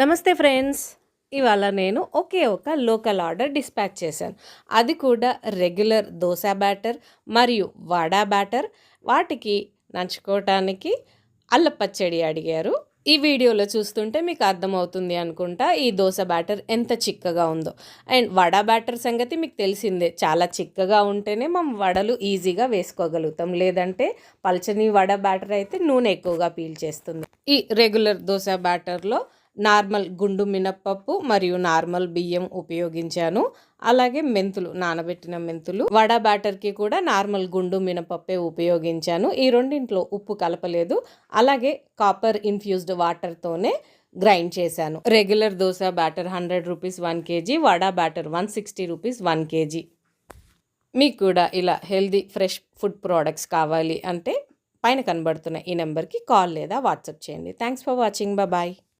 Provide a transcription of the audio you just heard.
నమస్తే ఫ్రెండ్స్. ఇవాళ నేను ఒకే ఒక లోకల్ ఆర్డర్ డిస్పాచ్ చేశాను. అది కూడా రెగ్యులర్ దోస బ్యాటర్ మరియు వడ బ్యాటర్. వాటికి నంచుకోవటానికి అల్లం పచ్చడి అడిగారు. ఈ వీడియోలో చూస్తుంటే మీకు అర్థమవుతుంది అనుకుంటా ఈ దోస బ్యాటర్ ఎంత చిక్కగా ఉందో. అండ్ వడ బ్యాటర్ సంగతి మీకు తెలిసిందే, చాలా చిక్కగా ఉంటేనే మనం వడలు ఈజీగా వేసుకోగలుగుతాం. లేదంటే పల్చని వడ బ్యాటర్ అయితే నూనె ఎక్కువగా పీల్చేస్తుంది. ఈ రెగ్యులర్ దోస బ్యాటర్లో నార్మల్ గుండు మినప్పప్పు మరియు నార్మల్ బియ్యం ఉపయోగించాను. అలాగే మెంతులు, నానబెట్టిన మెంతులు. వడ బ్యాటర్కి కూడా నార్మల్ గుండు మినపప్పే ఉపయోగించాను. ఈ రెండింట్లో ఉప్పు కలపలేదు. అలాగే కాపర్ ఇన్ఫ్యూజ్డ్ వాటర్తోనే గ్రైండ్ చేశాను. Regular dosa batter 100 rupees 1 KG, vada batter 160 rupees 1 KG. మీకు కూడా ఇలా హెల్దీ ఫ్రెష్ ఫుడ్ ప్రోడక్ట్స్ కావాలి అంటే పైన కనబడుతున్న ఈ నెంబర్కి కాల్ లేదా వాట్సాప్ చేయండి. Thanks for watching. బాయ్.